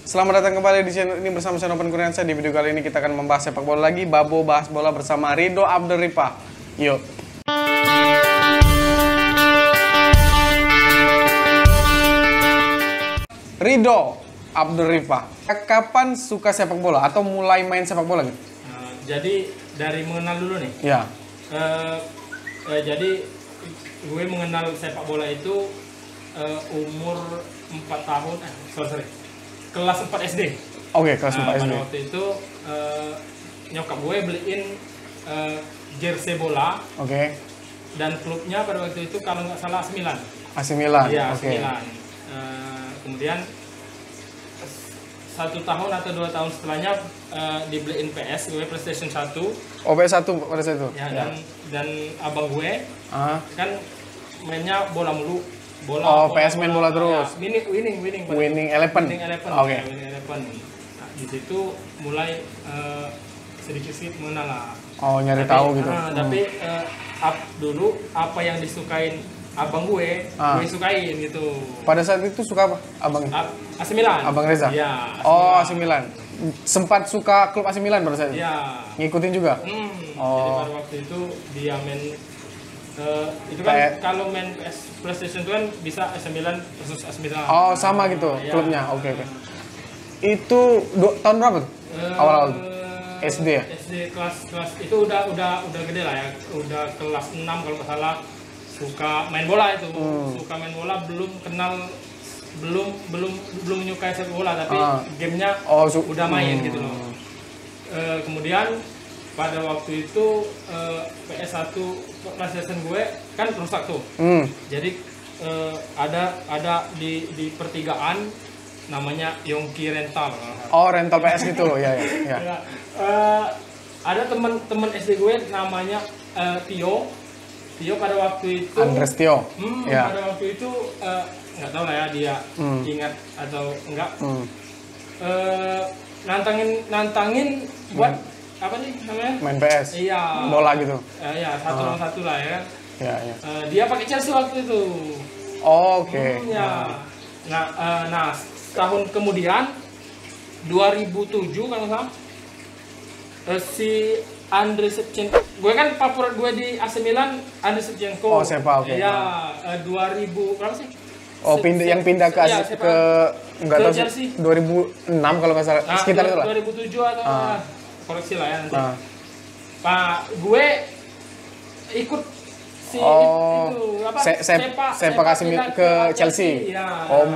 Selamat datang kembali di channel ini bersama saya Noven Kurniansyah. Di video kali ini kita akan membahas sepak bola lagi. Babo bahas bola bersama Ridho Abdul Rifah. Yuk. Ridho Abdul Rifah, kapan suka sepak bola atau mulai main sepak bola gitu? Jadi dari mengenal dulu nih. Ya. Jadi gue mengenal sepak bola itu umur 4 tahun, kelas 4 SD. Oke, kelas 4 SD. Pada waktu itu nyokap gue beliin jersey bola. Oke. Dan klubnya pada waktu itu kalau nggak salah AC Milan. AC Milan. Iya, AC Oke. Milan. Kemudian 1 tahun atau 2 tahun setelahnya dibeliin PS, gue PlayStation 1. Oh, PS1 pada saat itu. Ya, dan abang gue kan mainnya bola mulu. PS main bola terus. Ya, winning eleven. Oke. Winning eleven. Nah, di situ mulai sedikit mengenal lah. Oh, nyari tahu gitu. Tapi dulu apa yang disukain abang gue sukain gitu. Pada saat itu suka apa abang? AC Milan. Abang Reza? Iya. AC Milan. Sempat suka klub AC Milan pada saat itu? Iya. Ngikutin juga? Jadi pada waktu itu dia main itu kan kalau main PlayStation itu kan bisa AC Milan versus AC Milan. Oh, sama gitu klubnya. Oke. Itu tahun berapa tuh? Awal-awal SD ya? SD kelas itu udah gede lah ya. Udah kelas 6 kalau nggak salah. Suka main bola itu. Suka main bola, belum menyukai sepak bola, tapi gamenya udah main gitu loh. Kemudian pada waktu itu PS1 PlayStation gue kan rusak tuh. Jadi ada di pertigaan namanya Yongki Rental. Oh, rental PS gitu loh, ya. Ada teman SD gue namanya Tio pada waktu itu. Andres Tio. Pada waktu itu nggak tahu lah ya dia ingat atau enggak. Nantangin buat apa nih namanya? Main PS. Iya. Bola gitu. Iya, 1-1 lah ya kan. Iya. Dia pakai Chelsea waktu itu. Oh, oke. Ya. Nah, tahun kemudian 2007 kalau nggak salah si Andriy Shevchenko. Gue kan favorit gue di AC Milan Andriy Shevchenko. Oh, siapa? Oke. Iya, 2000 berapa sih? Oh, pindah ke enggak tahu Chelsea 2006 kalau nggak salah. Sekitar itu lah. 2007 atau koreksi lah ya nanti. Pak, gue ikut si itu apa? Sepak ke Chelsea. Ya. Oh,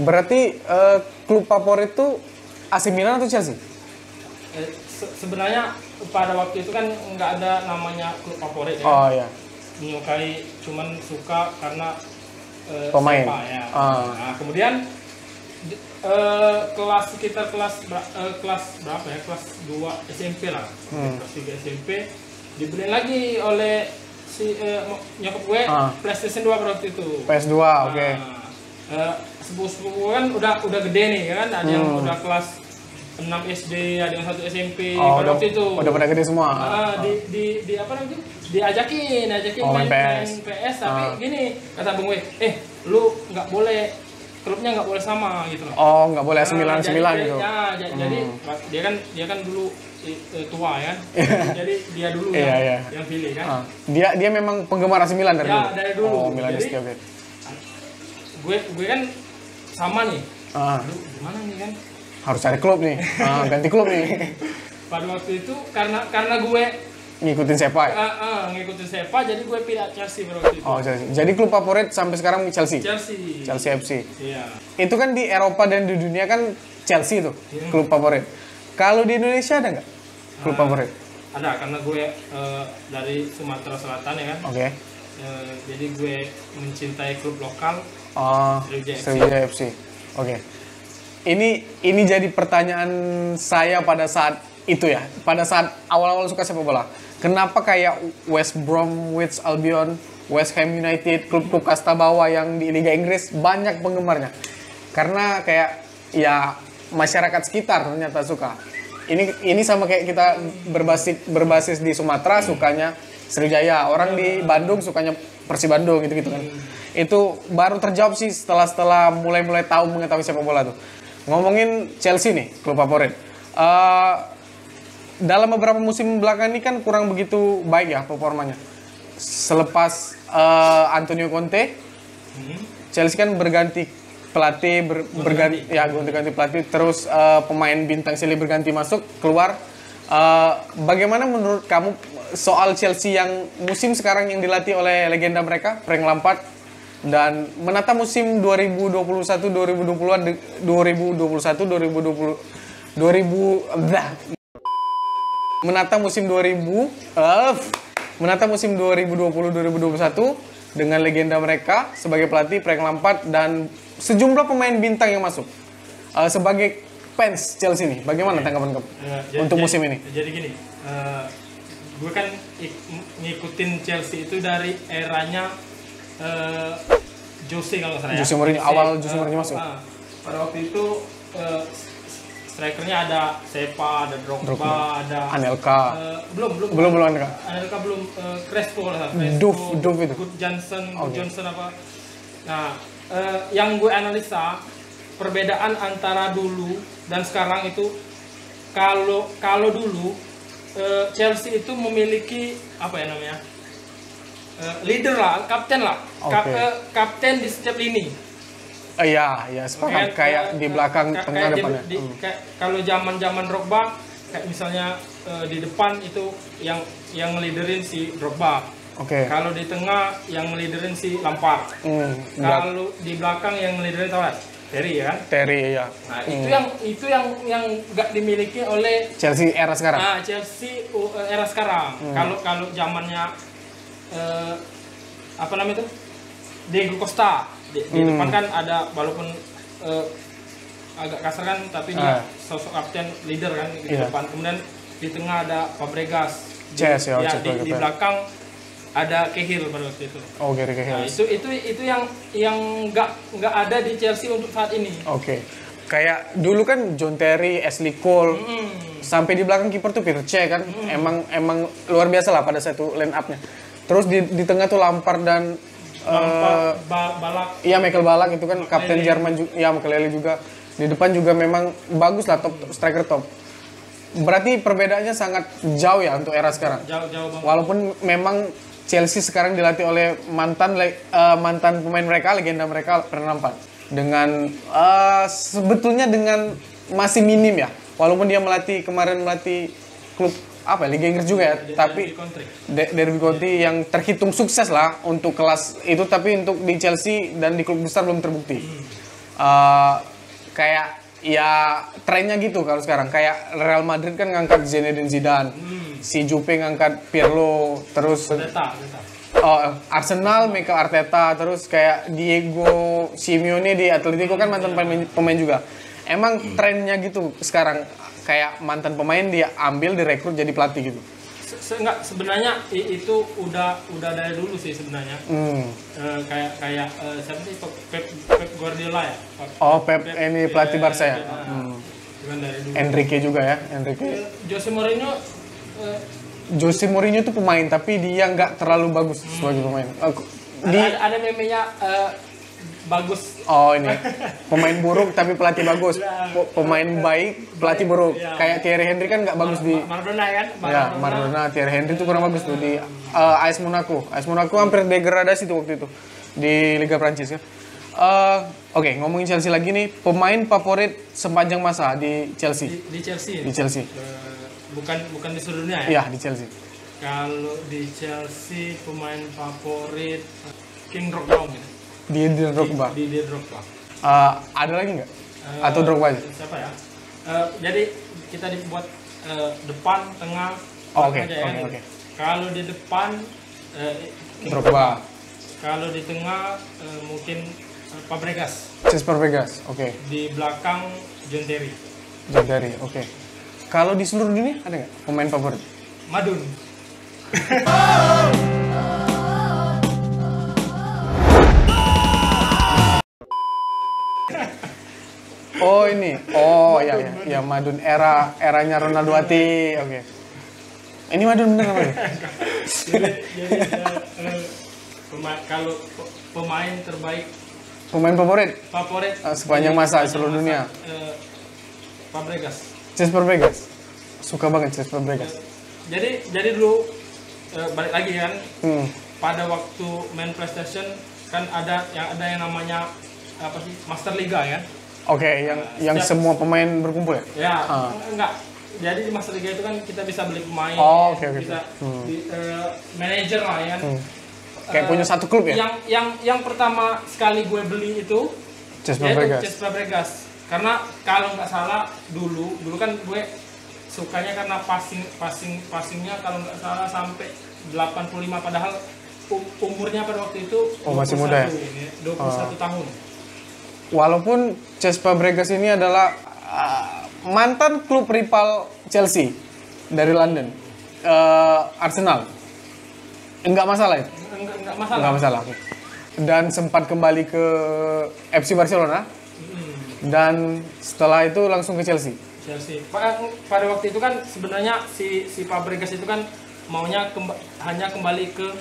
berarti klub favorit itu AC Milan atau Chelsea? Sebenarnya pada waktu itu kan nggak ada namanya klub favorit ya. Oh iya. Menyukai, cuman suka karena pemain. Ya. Nah, kemudian kelas berapa ya? Kelas 2 SMP lah. Kelas 3 SMP dibeliin lagi oleh si nyokap gue PlayStation 2 pada waktu itu. PS2, oke. Sepupu kan udah gede nih kan, ada yang udah kelas 6 SD, ada yang 1 SMP pada waktu itu. Udah pada gede semua. Di apa namanya? Diajakin main PS, tapi gini kata abang gue, lu nggak boleh, klubnya nggak boleh sama gitu loh. Oh, nggak boleh sembilan gitu. Ya, jadi dia kan dulu tua ya. Jadi dia dulu yang pilih kan. Dia memang penggemar AC Milan dari dulu. Dari dulu. Oh, Milanisti, oke. Gue kan sama nih. Aduh, gimana nih kan? Harus cari klub nih. Ganti klub nih. Pada waktu itu karena gue ngikutin Sepa. Ngikutin Sepa, jadi gue pindah Chelsea pada waktu itu. Oh, Chelsea. Jadi klub favorit sampai sekarang Chelsea. Chelsea FC. Iya. Itu kan di Eropa dan di dunia kan Chelsea tuh klub favorit. Kalau di Indonesia ada nggak klub favorit? Ada, karena gue dari Sumatera Selatan ya kan. Oke. Jadi gue mencintai klub lokal. Sriwijaya FC. Oke. Ini jadi pertanyaan saya pada saat itu ya. Pada saat awal-awal suka sepak bola. Kenapa kayak West Bromwich Albion, West Ham United, klub-klub kasta bawah yang di Liga Inggris banyak penggemarnya? Karena kayak ya masyarakat sekitar ternyata suka. Ini sama kayak kita berbasis di Sumatera sukanya Sriwijaya, orang di Bandung sukanya Persib Bandung gitu kan. Itu baru terjawab sih setelah mulai tahu mengetahui sepak bola tuh. Ngomongin Chelsea nih, klub favorit. Dalam beberapa musim belakang ini kan kurang begitu baik ya performanya. Selepas Antonio Conte, Chelsea kan berganti pelatih, ganti pelatih, terus pemain bintang silih berganti masuk keluar. Bagaimana menurut kamu soal Chelsea yang musim sekarang yang dilatih oleh legenda mereka, Frank Lampard, dan menata musim 2020-2021 dengan legenda mereka sebagai pelatih Frank Lampard dan sejumlah pemain bintang yang masuk. Sebagai fans Chelsea nih, bagaimana tanggapan kamu untuk musim ini? Jadi gini, gue kan ngikutin Chelsea itu dari eranya Jose kalau nggak salah ya. Jose Mourinho, awal Jose Mourinho masuk. Pada waktu itu strikernya ada Sepa, ada Drogba, ada Anelka. Belum Anelka. Anelka belum, Crespo kalau nggak salah. Duf itu. Good Johnson apa. Nah, yang gue analisa perbedaan antara dulu dan sekarang itu kalau dulu Chelsea itu memiliki apa ya namanya leader lah, kapten lah, kapten di setiap lini. Iya, sepakat kayak di belakang tengah depannya. Kalau zaman Drogba, kayak misalnya di depan itu yang ngeliderin si Drogba. Kalau di tengah yang ngeliderin si Lampard. Kalau di belakang yang ngeliderin Terry ya kan? Terry ya. Nah, itu yang nggak dimiliki oleh Chelsea era sekarang. Chelsea era sekarang. Kalau zamannya apa namanya itu? Diego Costa. Di depan kan ada, walaupun agak kasar kan, tapi dia sosok kapten leader kan di depan. Kemudian di tengah ada Fabregas. Di belakang ada Cahill pada waktu itu. Gary Cahill. Nah, itu yang nggak ada di Chelsea untuk saat ini. Kayak dulu kan John Terry, Ashley Cole, sampai di belakang kiper tuh Peter Cech kan. Emang luar biasa lah pada satu line up-nya. Terus di tengah tuh Lampard dan Balak. Iya, Michael Balak itu kan kapten Jerman juga. Ya, Makelele juga. Di depan juga memang bagus lah, striker top. Berarti perbedaannya sangat jauh ya untuk era sekarang. Jauh banget. Walaupun memang Chelsea sekarang dilatih oleh mantan pemain mereka, legenda mereka, Frank Lampard. Dengan sebetulnya dengan masih minim ya. Walaupun dia kemarin melatih klub Liga Inggris juga ya, tapi Derby County yang terhitung sukses lah untuk kelas itu, tapi untuk di Chelsea dan di klub besar belum terbukti. Kayak ya trennya gitu kalau sekarang, kayak Real Madrid kan ngangkat Zinedine Zidane, si Juve ngangkat Pirlo, terus Arsenal Mikel Arteta, terus kayak Diego Simeone di Atletico kan mantan pemain juga. Emang trennya gitu sekarang, kayak mantan pemain dia ambil direkrut jadi pelatih gitu. Sebenarnya itu udah dari dulu sih sebenarnya. Kayak siapa sih, Pep Guardiola ya? Pep ini pelatih Barca ya. Dari dulu. Enrique juga ya, Jose Mourinho itu pemain tapi dia nggak terlalu bagus sebagai pemain. Ada meme-nya bagus. Ini pemain buruk tapi pelatih bagus. Pemain baik pelatih buruk. Kayak Thierry Henry kan nggak bagus di Maradona kan? Maradona, Thierry Henry itu kurang bagus tuh di AS Monaco. AS Monaco hampir degradasi tuh waktu itu di Liga Prancis kan. Ngomongin Chelsea lagi nih, pemain favorit sepanjang masa di Chelsea. Di Chelsea. Di Chelsea. Bukan di seluruh dunia ya? Iya, di Chelsea. Kalau di Chelsea pemain favorit King Drogba gitu. Didier Drogba. Didier Drogba. Ada lagi nggak? Atau Drogba aja? Siapa ya? Jadi kita dibuat depan, tengah, Oke. Kalau di depan Drogba. Kalau di tengah mungkin Fabregas. Fabregas, oke. Di belakang John Terry. Oke. Kalau di seluruh dunia ada nggak pemain favorit? Madun. Ya Madun eranya Ronaldo Ati. Oke. Ini Madun bener namanya? Jadi pemain terbaik, Pemain favorit sepanjang masa seluruh dunia. Fabregas. Cesc Fabregas. Suka banget Cesc Fabregas. Jadi dulu balik lagi kan. Pada waktu main PlayStation kan ada yang namanya apa sih? Master Liga kan. Oke, yang semua pemain berkumpul ya? Ya, enggak. Jadi di Master Liga itu kan kita bisa beli pemain, oke. bisa manajer lah ya. Kayak punya satu klub ya? Yang pertama sekali gue beli itu Cesc Fabregas. Karena kalau nggak salah dulu kan gue sukanya karena passingnya kalau nggak salah sampai 85, padahal umurnya pada waktu itu masih muda ya? 21 tahun. Walaupun Cesc Fabregas ini adalah mantan klub rival Chelsea dari London, Arsenal. Enggak masalah ya? Enggak masalah. Dan sempat kembali ke FC Barcelona. Dan setelah itu langsung ke Chelsea. Pada waktu itu kan sebenarnya si Fabregas itu kan maunya hanya kembali ke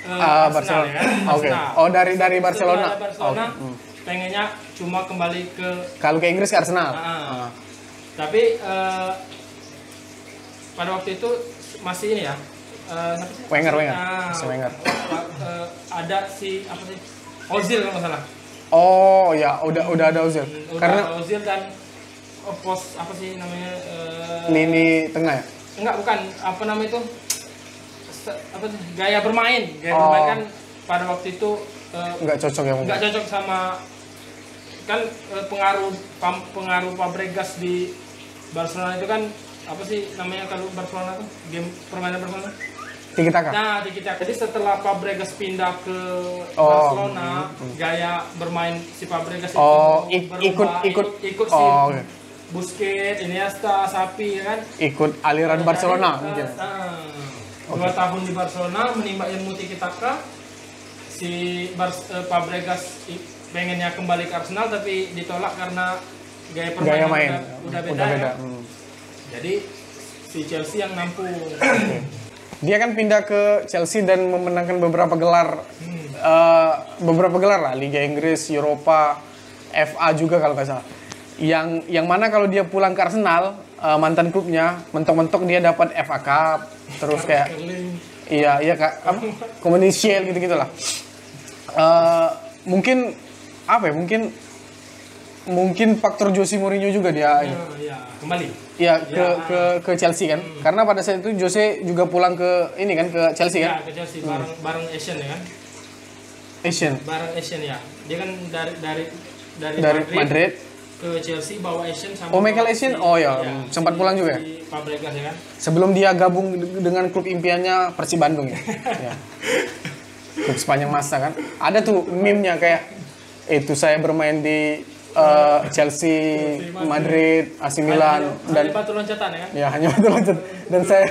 Arsenal, Barcelona. Ya? Oke. Oh, dari Barcelona. Setelah Barcelona pengennya cuma kembali ke kalau ke Inggris ke Arsenal. Tapi pada waktu itu masih ini ya. Wenger. Ada si apa sih? Ozil kalau nggak salah. Oh ya, udah ada Ozil. Karena Ozil dan pos apa sih namanya? Lini tengah ya? Enggak, bukan. Apa namanya itu? Apa sih? Gaya bermain kan pada waktu itu nggak cocok ya mungkin. Nggak cocok sama kan pengaruh Fabregas di Barcelona itu kan apa sih namanya kalau Barcelona tuh game permainan Barcelona? Tiki Taka. Nah, Tiki Taka. Jadi setelah Fabregas pindah ke Barcelona, gaya bermain si Fabregas itu ikut si Busquets, Iniesta, Xavi kan? Ikut aliran Barcelona mungkin. 2 tahun di Barcelona menimba ilmu Tiki Taka. Si Fabregas pengennya kembali ke Arsenal tapi ditolak karena gaya permainan udah beda. Ya. Jadi si Chelsea yang nampung. Dia kan pindah ke Chelsea dan memenangkan beberapa gelar lah, Liga Inggris, Eropa, FA juga kalau nggak salah. Yang mana kalau dia pulang ke Arsenal, mantan klubnya, mentok-mentok dia dapat FA Cup, terus kayak iya Kak, Community Shield gitu-gitulah. Mungkin apa ya? Mungkin faktor Jose Mourinho juga dia kembali. Ya ke Chelsea kan. Karena pada saat itu Jose juga pulang ke ini kan, ke Chelsea kan? Ya, ke Chelsea bareng Asian ya kan. Bareng Asian ya. Dia kan dari Madrid ke Chelsea bawa Asian sama Michael Asian. Sempat pulang juga ya. Fabregas ya kan. Sebelum dia gabung dengan klub impiannya Persib Bandung ya. Ya. Klub sepanjang masa kan. Ada tuh meme-nya kayak itu saya bermain di Chelsea, Madrid, AC Milan dan batu loncatan ya kan? Ya, hanya batu loncatan. Dan saya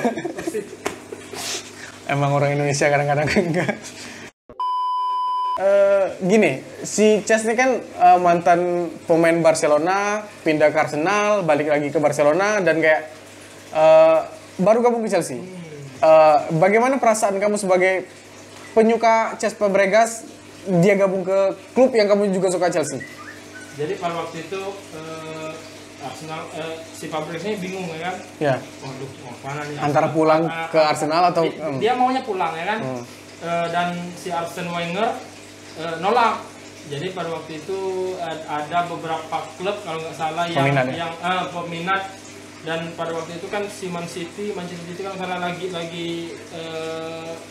emang orang Indonesia kadang-kadang enggak. Gini, si Cesc ini kan mantan pemain Barcelona, pindah ke Arsenal, balik lagi ke Barcelona dan kayak baru gabung ke Chelsea. Bagaimana perasaan kamu sebagai penyuka Cesc Fabregas, dia gabung ke klub yang kamu juga suka, Chelsea? Jadi pada waktu itu Arsenal si Fabregas ini bingung ya kan? Ya. Waduh, mau mana nih? Antara pulang ke Arsenal atau dia maunya pulang ya kan? Dan si Arsene Wenger nolak. Jadi pada waktu itu ada beberapa klub kalau nggak salah yang peminat, dan pada waktu itu kan si Manchester City itu kan salah lagi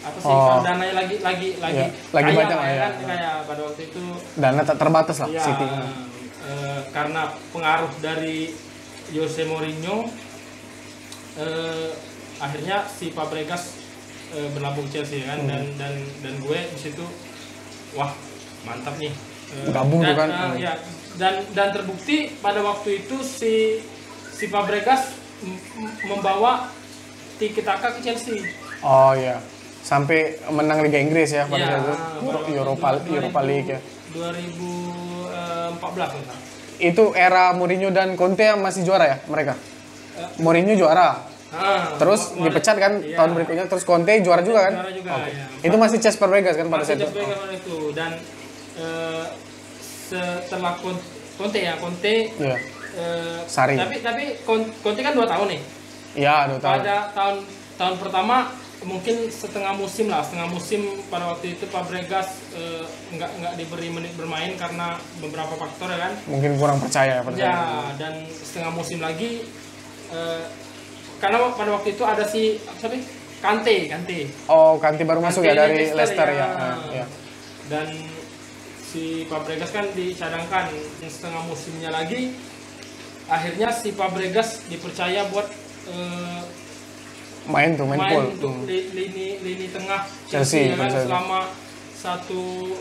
apa sih dananya lagi banyak ya kan, kayak pada waktu itu dana tak terbatas lah ya, City. Karena pengaruh dari Jose Mourinho, akhirnya si Fabregas berlabuh Chelsea kan, dan gue di situ wah mantap nih, gabung tuh kan. Dan terbukti pada waktu itu si Fabregas membawa Tiki Taka ke Chelsea. Oh iya, sampai menang Liga Inggris ya pada saat itu, Europa League ya. 2014 kan. Itu era Mourinho dan Conte masih juara ya mereka? Mourinho juara. Terus dipecat kan tahun berikutnya, terus Conte juara juga kan? Juara juga, ya. Itu masih Cesc Fabregas kan pada saat itu? Masih pada itu. Dan setelah Conte ya, Sarri. Tapi Conte kan 2 tahun nih. Iya, 2 tahun. Pada tahun pertama mungkin setengah musim pada waktu itu Fabregas nggak diberi menit bermain karena beberapa faktor ya kan. Mungkin kurang percaya pada ya. Dan setengah musim lagi karena pada waktu itu ada si Kante. Oh, Kante baru masuk ya dari Leicester ya. Ya. Dan si Fabregas kan dicadangkan setengah musimnya lagi. Akhirnya si Fabregas dipercaya buat main untuk lini tengah Chelsea ya kan, selama satu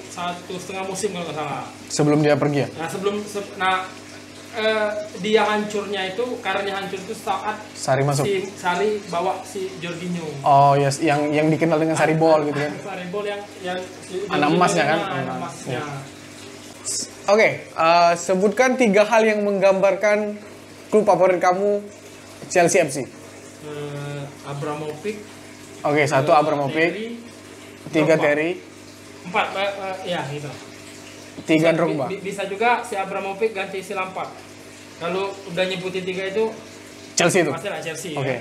setengah musim kalau nggak salah. Sebelum dia pergi ya? Nah, dia hancurnya itu saat Sarri masuk. Sarri bawa si Jorginho. Oh yes, yang dikenal dengan Sarri Ball gitu kan. Sarri Ball yang anak emasnya kan. Emasnya. Oke, sebutkan 3 hal yang menggambarkan klub favorit kamu Chelsea FC. Abramovich. Oke, 1 Abramovich, 3 Terry, 4 ya gitu. 3 Drogba. Bisa juga si Abramovich ganti si Lampard. Kalau udah nyebutin 3 itu Chelsea itu. Pastilah Chelsea. Oke.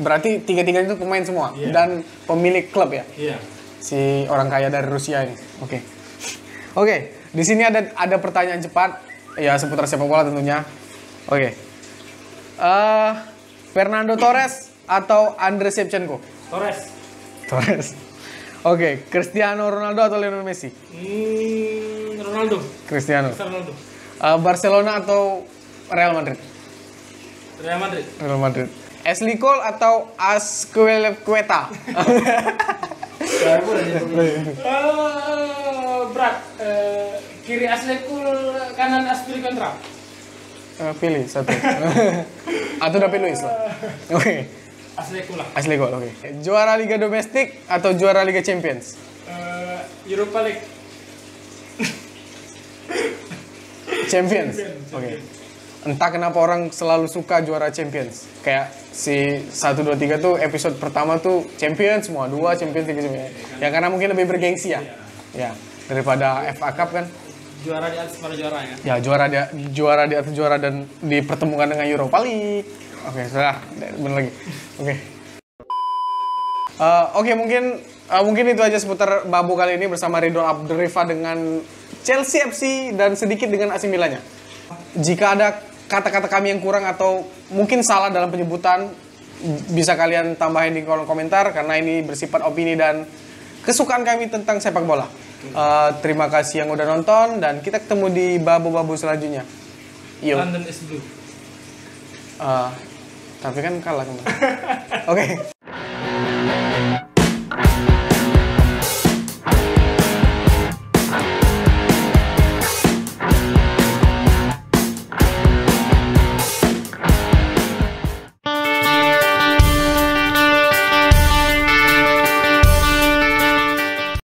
Berarti 3-3 itu pemain semua dan pemilik klub ya. Iya. Si orang kaya dari Rusia ini. Oke. Di sini ada pertanyaan cepat ya seputar sepak bola tentunya. Oke. Fernando Torres atau Andriy Shevchenko? Torres. Oke, Cristiano Ronaldo atau Lionel Messi? Ronaldo. Cristiano. Barcelona atau Real Madrid? Real Madrid. Ashley Cole atau Azpilicueta? Berat. Kiri Ashley Cole, kanan Azpilicueta. Pilih satu. Atau udah pilih Islam. Oke. Ashley Cole, oke. Juara Liga Domestik atau juara Liga Champions? Europa League. Champions. Oke. Entah kenapa orang selalu suka juara Champions. Kayak si 1 2 3 tuh episode pertama tuh Champions semua, 2 Champions 3 Champions. Ya karena mungkin lebih bergengsi ya. Ya, daripada FA Cup kan. Juara di atas para juara ya. Ya, juara di atas juara dan dipertemukan dengan Europa League. Oke, sudah. Benar lagi. Oke, mungkin itu aja seputar Babu kali ini bersama Ridwan Abdurrifa dengan Chelsea FC dan sedikit dengan AC Milan-nya. Jika ada kata-kata kami yang kurang atau mungkin salah dalam penyebutan, bisa kalian tambahin di kolom komentar karena ini bersifat opini dan kesukaan kami tentang sepak bola. Terima kasih yang udah nonton dan kita ketemu di babu-babu selanjutnya. London is blue. Tapi kan kalah kemarin. Oke.